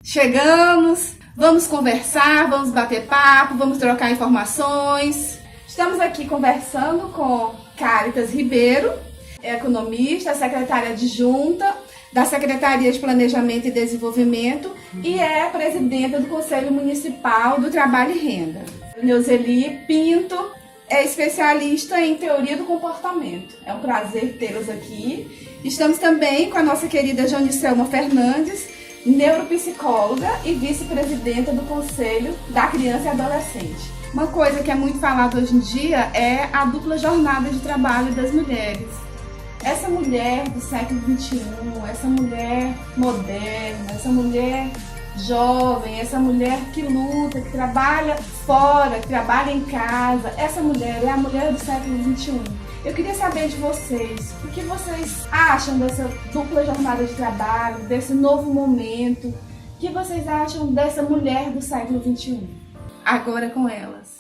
Chegamos, vamos conversar, vamos bater papo, vamos trocar informações. Estamos aqui conversando com Cáritas Ribeiro, economista, secretária adjunta da Secretaria de Planejamento e Desenvolvimento e é presidenta do Conselho Municipal do Trabalho e Renda. Neuzeli Pinto é especialista em teoria do comportamento. É um prazer tê-los aqui. Estamos também com a nossa querida Jonicelma Fernandes, neuropsicóloga e vice-presidenta do Conselho da Criança e Adolescente. Uma coisa que é muito falada hoje em dia é a dupla jornada de trabalho das mulheres. Essa mulher do século XXI, essa mulher moderna, essa mulher jovem, essa mulher que luta, que trabalha fora, que trabalha em casa, essa mulher é a mulher do século XXI. Eu queria saber de vocês, o que vocês acham dessa dupla jornada de trabalho, desse novo momento? O que vocês acham dessa mulher do século XXI? Agora com elas.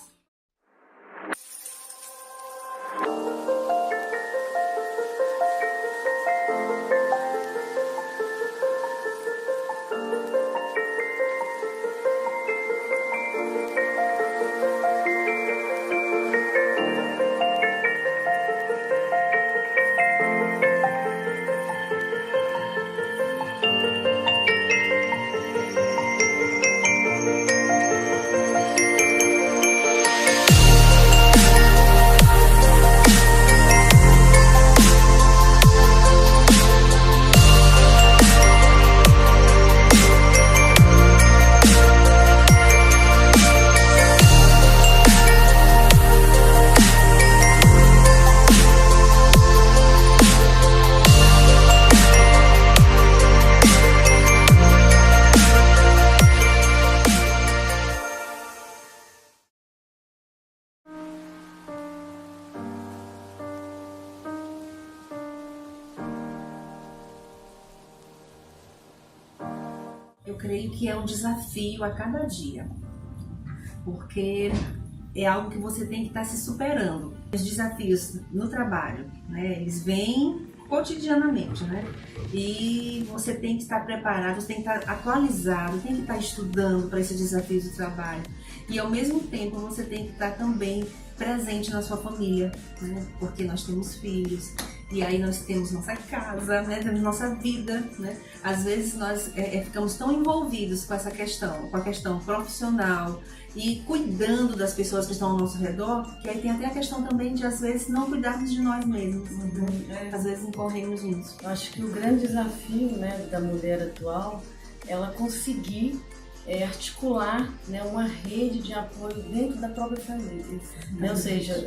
Eu creio que é um desafio a cada dia, porque é algo que você tem que estar se superando. Os desafios no trabalho, né, eles vêm cotidianamente, né? E você tem que estar preparado, você tem que estar atualizado, tem que estar estudando para esses desafios do trabalho. E ao mesmo tempo você tem que estar também presente na sua família, né? Porque nós temos filhos. E aí nós temos nossa casa, né? Temos nossa vida, né? Às vezes nós ficamos tão envolvidos com essa questão, com a questão profissional e cuidando das pessoas que estão ao nosso redor, que aí tem até a questão também de às vezes não cuidarmos de nós mesmos, né? Às vezes incorremos nisso. Eu acho que o grande desafio, né, da mulher atual, ela conseguir articular, né, uma rede de apoio dentro da própria família, né? Ou seja,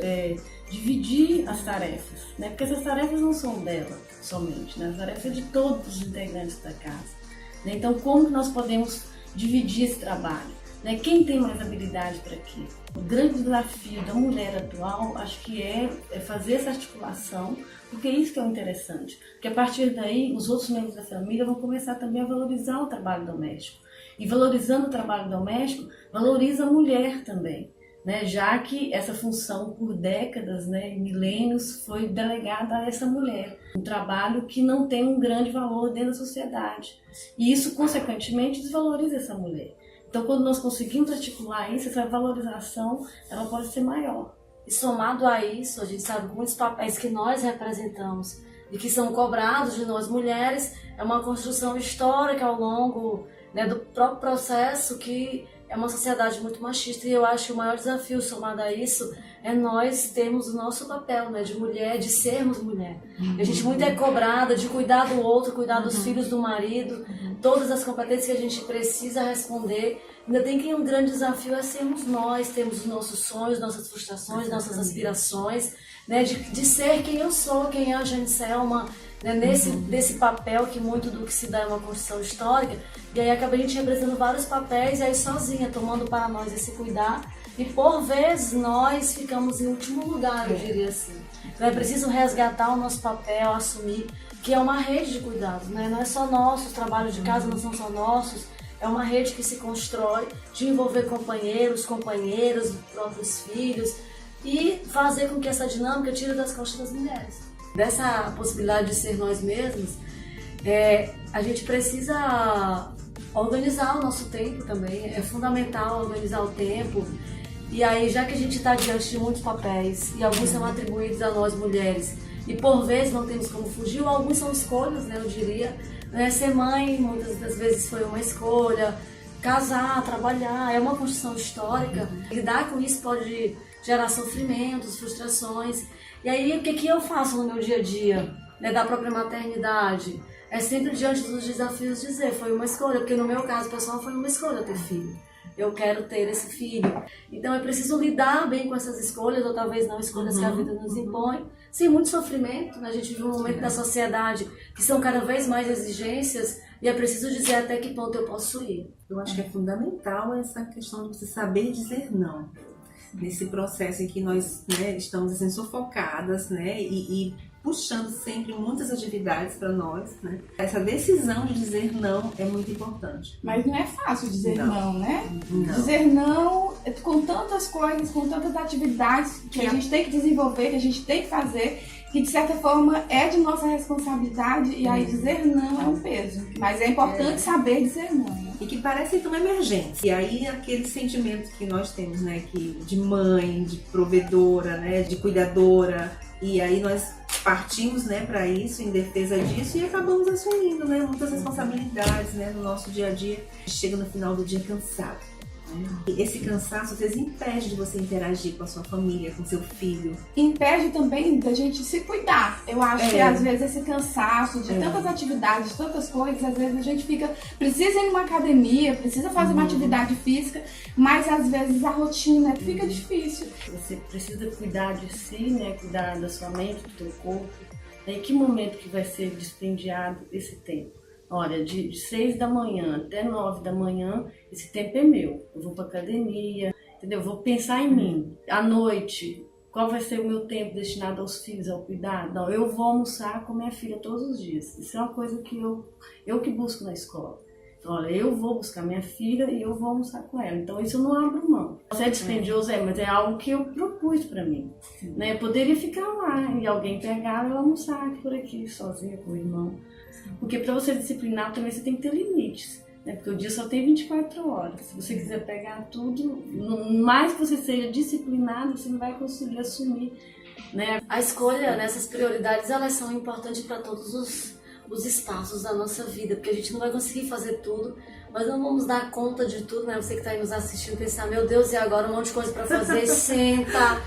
dividir as tarefas, né? Porque essas tarefas não são dela somente, né? As tarefas são de todos os integrantes da casa, né? Então, como que nós podemos dividir esse trabalho, né? Quem tem mais habilidade para quê? O grande desafio da mulher atual, acho que é fazer essa articulação, porque é isso que é o interessante, porque a partir daí os outros membros da família vão começar também a valorizar o trabalho doméstico. E valorizando o trabalho doméstico, valoriza a mulher também, né? Já que essa função por décadas, né, milênios, foi delegada a essa mulher. Um trabalho que não tem um grande valor dentro da sociedade. E isso, consequentemente, desvaloriza essa mulher. Então, quando nós conseguimos articular isso, essa valorização ela pode ser maior. E somado a isso, a gente sabe que muitos papéis que nós representamos e que são cobrados de nós mulheres, é uma construção histórica ao longo, né, do próprio processo, que é uma sociedade muito machista. E eu acho que o maior desafio somado a isso é nós termos o nosso papel, né, de mulher, de sermos mulher. A gente muito é cobrada de cuidar do outro, cuidar dos filhos do marido, todas as competências que a gente precisa responder. Ainda tem que um grande desafio é sermos nós, temos os nossos sonhos, nossas frustrações, nossas aspirações, né, de ser quem eu sou, quem é a Jonicelma, né, nesse papel que muito do que se dá é uma construção histórica. E aí acaba a gente representando vários papéis e aí sozinha, tomando para nós esse cuidar. E por vezes nós ficamos em último lugar, eu diria assim. Então é preciso resgatar o nosso papel, assumir que é uma rede de cuidados, né? Não é só nosso, os trabalhos de casa não são só nossos, é uma rede que se constrói de envolver companheiros, companheiras, próprios filhos e fazer com que essa dinâmica tire das costas das mulheres. Dessa possibilidade de ser nós mesmos, a gente precisa Organizar o nosso tempo também, é fundamental organizar o tempo. E aí, já que a gente está diante de muitos papéis, e alguns são atribuídos a nós mulheres, e por vezes não temos como fugir, ou alguns são escolhas, né, eu diria. Ser mãe, muitas das vezes foi uma escolha, casar, trabalhar, é uma construção histórica. Lidar com isso pode gerar sofrimentos, frustrações. E aí, o que eu faço no meu dia a dia, né, da própria maternidade? É sempre diante dos desafios dizer, foi uma escolha, porque no meu caso, pessoal, foi uma escolha ter filho. Eu quero ter esse filho. Então, é preciso lidar bem com essas escolhas, ou talvez não escolhas que a vida nos impõe, sem muito sofrimento, né? A gente vive um momento da sociedade que são cada vez mais exigências, e é preciso dizer até que ponto eu posso ir. Eu acho que é fundamental essa questão de você saber dizer não. Nesse processo em que nós, né, estamos assim, sufocadas, né, e puxando sempre muitas atividades para nós, né? Essa decisão de dizer não é muito importante. Mas não é fácil dizer não, né? Não. Dizer não com tantas coisas, com tantas atividades que a gente tem que desenvolver, que a gente tem que fazer, que de certa forma é de nossa responsabilidade, e aí dizer não é um peso. Mas é importante saber dizer não, né? E que parecem tão emergentes. E aí aquele sentimento que nós temos, né, que de mãe, de provedora, né, de cuidadora, e aí nós partimos, né, para isso, em defesa disso, e acabamos assumindo, né, muitas responsabilidades, né, no nosso dia a dia. Chega no final do dia cansado. E esse cansaço, às vezes, impede de você interagir com a sua família, com seu filho. Impede também da gente se cuidar. Eu acho que às vezes esse cansaço de tantas atividades, tantas coisas, às vezes a gente precisa ir numa academia, precisa fazer uma atividade física, mas às vezes a rotina fica difícil. Você precisa cuidar de si, né? Cuidar da sua mente, do seu corpo. Em que momento que vai ser dispendiado esse tempo? Olha, de 6 da manhã até 9 da manhã, esse tempo é meu. Eu vou para academia, entendeu? Eu vou pensar em mim. À noite, qual vai ser o meu tempo destinado aos filhos, ao cuidado? Não, eu vou almoçar com minha filha todos os dias. Isso é uma coisa que eu que busco na escola. Então, olha, eu vou buscar minha filha e eu vou almoçar com ela. Então, isso eu não abro mão. Isso é dispendioso, mas é algo que eu propus para mim. Né? Eu poderia ficar lá e alguém pegar e almoçar por aqui, sozinha, com o irmão. Porque para você disciplinar também você tem que ter limites, né? Porque o dia só tem 24 horas. Se você quiser pegar tudo, mais que você seja disciplinado, você não vai conseguir assumir, né? A escolha nessas prioridades, elas são importantes para todos os espaços da nossa vida, porque a gente não vai conseguir fazer tudo, mas não vamos dar conta de tudo, né? Você que está aí nos assistindo, pensar, meu Deus, e agora um monte de coisa para fazer, senta...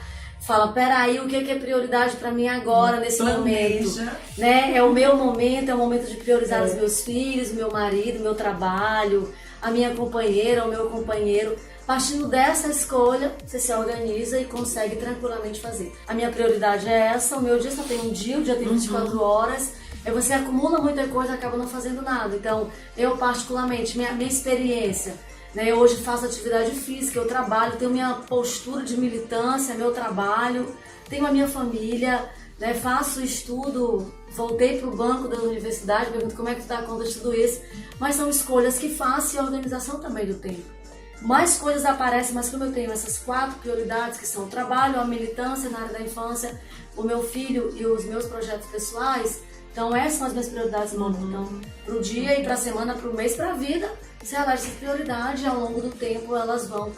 Fala, peraí, o que é prioridade para mim agora, nesse momento? Né? É o meu momento, é o momento de priorizar os meus filhos, o meu marido, o meu trabalho, a minha companheira, o meu companheiro. Partindo dessa escolha, você se organiza e consegue tranquilamente fazer. A minha prioridade é essa, o meu dia só tem um dia, o dia tem 24 horas. Aí você acumula muita coisa e acaba não fazendo nada. Então, eu particularmente, minha experiência... Eu hoje faço atividade física, eu trabalho, tenho minha postura de militância, meu trabalho, tenho a minha família, né? Faço estudo, voltei para o banco da universidade, pergunto como é que tu dá conta de tudo isso, mas são escolhas que faço e a organização também do tempo. Mais coisas aparecem, mas como eu tenho essas 4 prioridades, que são o trabalho, a militância na área da infância, o meu filho e os meus projetos pessoais, então essas são as minhas prioridades, então, para o dia e para a semana, para o mês, para a vida. Se ela essa prioridade, ao longo do tempo elas vão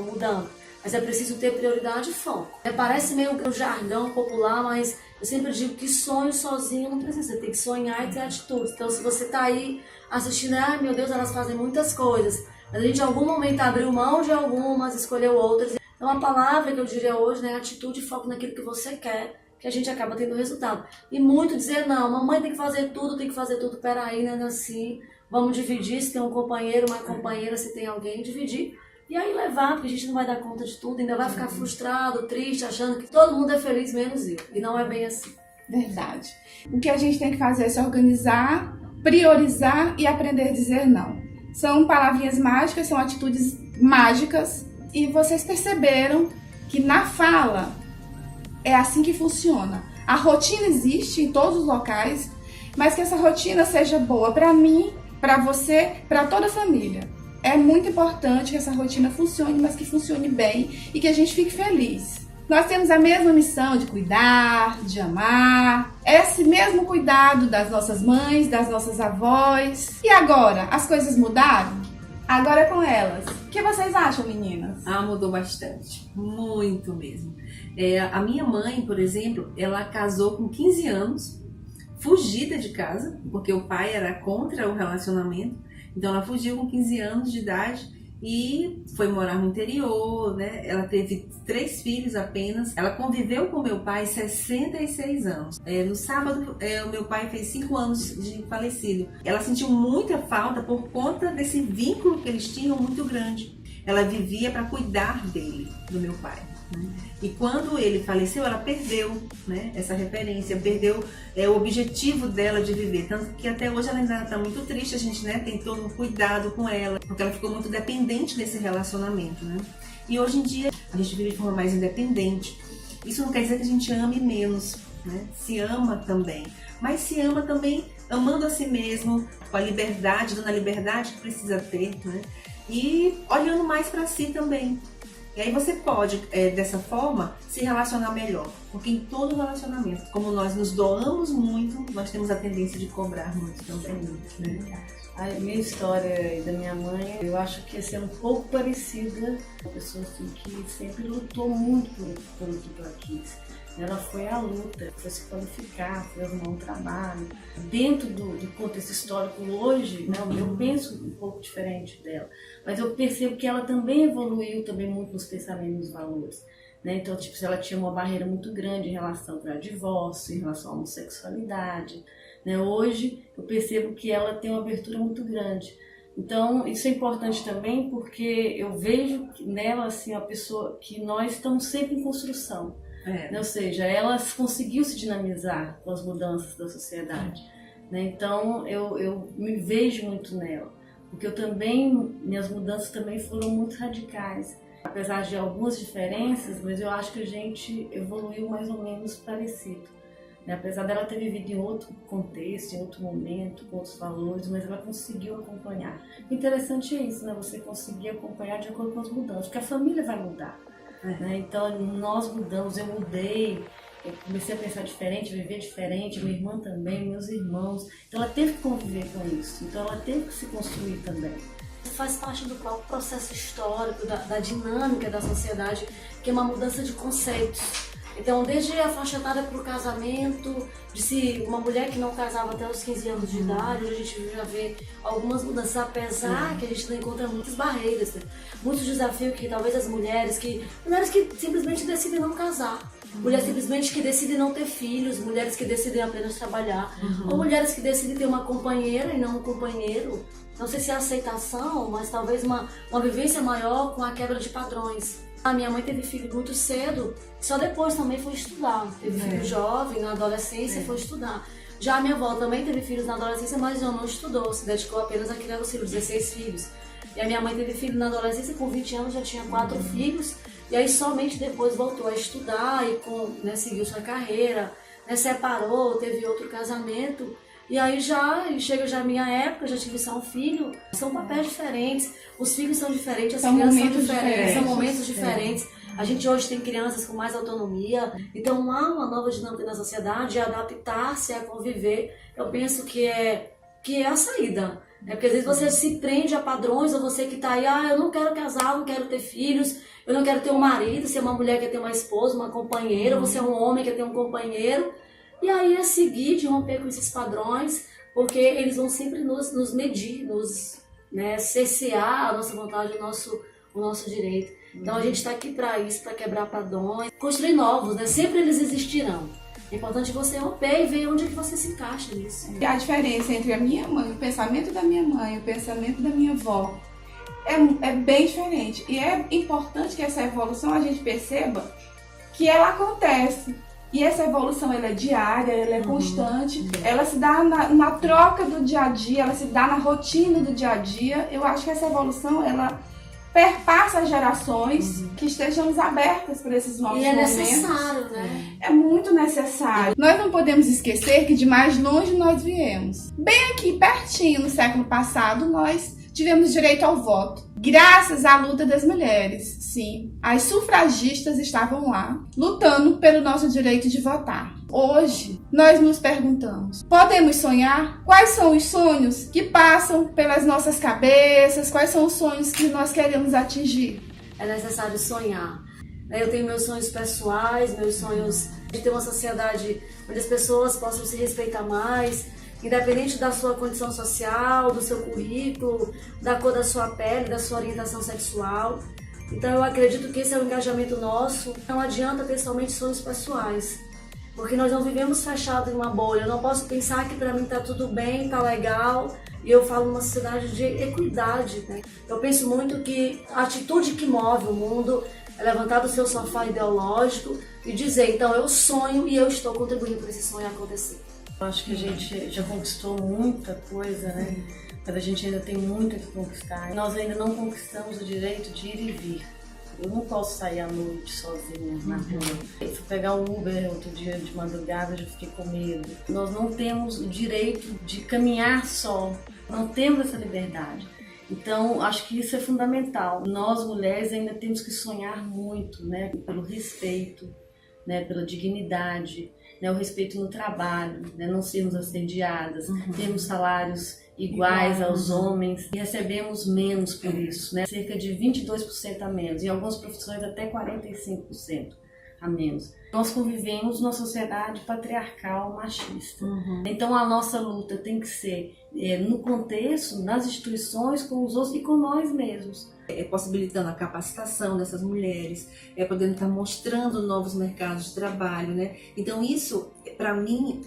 mudando. Mas é preciso ter prioridade e foco. Parece meio um jargão popular, mas eu sempre digo que sonho sozinho não precisa. Você tem que sonhar e ter atitudes. Então, se você está aí assistindo, ai meu Deus, elas fazem muitas coisas. Mas a gente em algum momento abriu mão de algumas, escolheu outras. Então, a palavra que eu diria hoje, né, atitude e foco naquilo que você quer, que a gente acaba tendo resultado. E muito dizer, não, mamãe tem que fazer tudo, peraí, não é assim. Vamos dividir, se tem um companheiro, uma companheira, se tem alguém, dividir. E aí levar, porque a gente não vai dar conta de tudo, ainda vai ficar frustrado, triste, achando que todo mundo é feliz, menos eu. E não é bem assim. Verdade. O que a gente tem que fazer é se organizar, priorizar e aprender a dizer não. São palavrinhas mágicas, são atitudes mágicas. E vocês perceberam que na fala é assim que funciona. A rotina existe em todos os locais, mas que essa rotina seja boa para mim, para você, para toda a família. É muito importante que essa rotina funcione, mas que funcione bem e que a gente fique feliz. Nós temos a mesma missão de cuidar, de amar, esse mesmo cuidado das nossas mães, das nossas avós. E agora, as coisas mudaram? Agora é com elas. O que vocês acham, meninas? Mudou bastante, muito mesmo. A minha mãe, por exemplo, ela casou com 15 anos, fugida de casa, porque o pai era contra o relacionamento. Então ela fugiu com 15 anos de idade e foi morar no interior, né? Ela teve 3 filhos apenas. Ela conviveu com meu pai 66 anos. No sábado, o meu pai fez 5 anos de falecido. Ela sentiu muita falta por conta desse vínculo que eles tinham muito grande. Ela vivia para cuidar dele, do meu pai, né? E quando ele faleceu, ela perdeu, né, essa referência, perdeu o objetivo dela de viver. Tanto que até hoje ela ainda está muito triste, a gente, né, tem todo um cuidado com ela, porque ela ficou muito dependente desse relacionamento, né? E hoje em dia a gente vive de forma mais independente. Isso não quer dizer que a gente ame menos, né? Se ama também, mas se ama também amando a si mesmo, com a liberdade, dando a liberdade que precisa ter, né? E olhando mais para si também. E aí você pode, dessa forma, se relacionar melhor. Porque em todo relacionamento, como nós nos doamos muito, nós temos a tendência de cobrar muito também. Né? A minha história e da minha mãe, eu acho que ia ser um pouco parecida. Uma pessoa assim, que sempre lutou muito pelo que ela quis. Ela foi à luta, foi se qualificar, foi arrumar um trabalho. Dentro do contexto histórico hoje, né, eu penso um pouco diferente dela, mas eu percebo que ela também evoluiu também muito nos pensamentos e nos valores. Né? Então, tipo, ela tinha uma barreira muito grande em relação ao divórcio, em relação à homossexualidade. Né? Hoje, eu percebo que ela tem uma abertura muito grande. Então, isso é importante também porque eu vejo nela assim, uma pessoa que nós estamos sempre em construção. Ou seja, ela conseguiu se dinamizar com as mudanças da sociedade. Né? Então, eu me vejo muito nela, porque minhas mudanças também foram muito radicais. Apesar de algumas diferenças, mas eu acho que a gente evoluiu mais ou menos parecido. Né? Apesar dela ter vivido em outro contexto, em outro momento, com outros valores, mas ela conseguiu acompanhar. O interessante é isso, né? Você conseguir acompanhar de acordo com as mudanças, porque a família vai mudar. Né? Então nós mudamos, eu mudei, eu comecei a pensar diferente, viver diferente, minha irmã também, meus irmãos. Então ela teve que conviver com isso, então ela teve que se construir também. Faz parte do próprio processo histórico, da dinâmica da sociedade, que é uma mudança de conceitos. Então, desde a faixa etária para o casamento, de se uma mulher que não casava até os 15 anos de idade, a gente já vê algumas mudanças, apesar que a gente ainda encontra muitas barreiras, né? Muitos desafios que talvez as mulheres que simplesmente decidem não casar, mulheres simplesmente que decidem não ter filhos, mulheres que decidem apenas trabalhar, ou mulheres que decidem ter uma companheira e não um companheiro. Não sei se é aceitação, mas talvez uma vivência maior com a quebra de padrões. A minha mãe teve filho muito cedo, só depois também foi estudar. Teve filho jovem, na adolescência, foi estudar. Já a minha avó também teve filhos na adolescência, mas não estudou, se dedicou apenas a criar os filhos, 16 filhos. E a minha mãe teve filho na adolescência, com 20 anos já tinha 4 filhos, e aí somente depois voltou a estudar e seguiu sua carreira, separou, teve outro casamento. E aí chega já a minha época, já tive só um filho, são papéis diferentes, os filhos são diferentes, as crianças são diferentes, são momentos diferentes. A gente hoje tem crianças com mais autonomia, então há uma nova dinâmica na sociedade, adaptar-se a conviver, eu penso que é a saída. Porque às vezes você se prende a padrões, ou você que está aí, eu não quero casar, não quero ter filhos, eu não quero ter um marido, se é uma mulher que quer ter uma esposa, uma companheira, ou você é um homem que quer ter um companheiro. E aí é seguir, de romper com esses padrões, porque eles vão sempre nos medir, cercear a nossa vontade, o nosso direito. Então a gente está aqui para isso, para quebrar padrões, construir novos, Sempre eles existirão. É importante você romper e ver onde é que você se encaixa nisso. A diferença entre a minha mãe, o pensamento da minha mãe, o pensamento da minha avó, é bem diferente. E é importante que essa evolução a gente perceba que ela acontece. E essa evolução ela é diária, ela é constante, ela se dá na troca do dia a dia, ela se dá na rotina do dia a dia. Eu acho que essa evolução ela perpassa as gerações, que estejamos abertas para esses novos momentos. E é necessário, né? É muito necessário. Nós não podemos esquecer que de mais longe nós viemos. Bem aqui, pertinho, no século passado, nós tivemos direito ao voto. Graças à luta das mulheres, sim. As sufragistas estavam lá, lutando pelo nosso direito de votar. Hoje, nós nos perguntamos, podemos sonhar? Quais são os sonhos que passam pelas nossas cabeças? Quais são os sonhos que nós queremos atingir? É necessário sonhar. Eu tenho meus sonhos pessoais, meus sonhos de ter uma sociedade onde as pessoas possam se respeitar mais, independente da sua condição social, do seu currículo, da cor da sua pele, da sua orientação sexual. Então eu acredito que esse é o engajamento nosso. Não adianta ter somente sonhos pessoais, porque nós não vivemos fechados em uma bolha. Eu não posso pensar que para mim tá tudo bem, tá legal, e eu falo numa sociedade de equidade, né? Eu penso muito que a atitude que move o mundo é levantar do seu sofá ideológico e dizer, então eu sonho e eu estou contribuindo para esse sonho acontecer. Eu acho que a gente já conquistou muita coisa, né? Mas a gente ainda tem muito que conquistar. Nós ainda não conquistamos o direito de ir e vir. Eu não posso sair à noite sozinha na rua. Eu fui pegar um Uber outro dia de madrugada, eu já fiquei com medo. Nós não temos o direito de caminhar só. Não temos essa liberdade. Então, acho que isso é fundamental. Nós, mulheres, ainda temos que sonhar muito, né? Pelo respeito, né? Pela dignidade, né? O respeito no trabalho, né? Não sermos assediadas, termos salários iguais aos homens e recebemos menos por isso, né? Cerca de 22% a menos, em algumas profissões até 45% a menos. Nós convivemos numa sociedade patriarcal, machista. Então a nossa luta tem que ser no contexto, nas instituições, com os outros e com nós mesmos. Possibilitando a capacitação dessas mulheres, podendo estar mostrando novos mercados de trabalho, né? Então isso, para mim,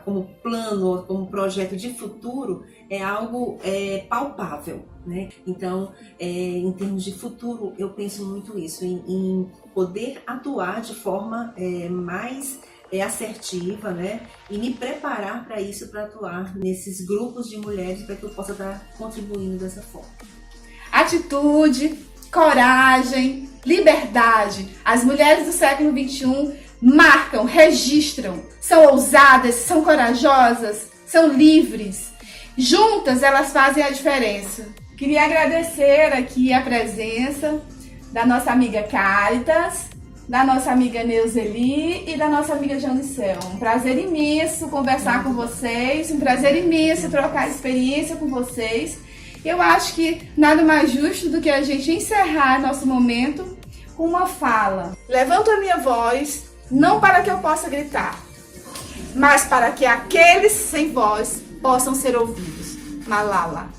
como plano, como projeto de futuro, é algo palpável, né? Então, em termos de futuro, eu penso muito isso, em poder atuar de forma mais assertiva, né? E me preparar para isso, para atuar nesses grupos de mulheres, para que eu possa estar contribuindo dessa forma. Atitude, coragem, liberdade. As mulheres do século XXI marcam, registram, são ousadas, são corajosas, são livres. Juntas elas fazem a diferença. Queria agradecer aqui a presença da nossa amiga Cáritas, da nossa amiga Neuzeli e da nossa amiga Janicel. Um prazer imenso conversar com vocês, um prazer imenso trocar experiência com vocês. Eu acho que nada mais justo do que a gente encerrar nosso momento com uma fala. Levanto a minha voz, não para que eu possa gritar, mas para que aqueles sem voz possam ser ouvidos. Malala.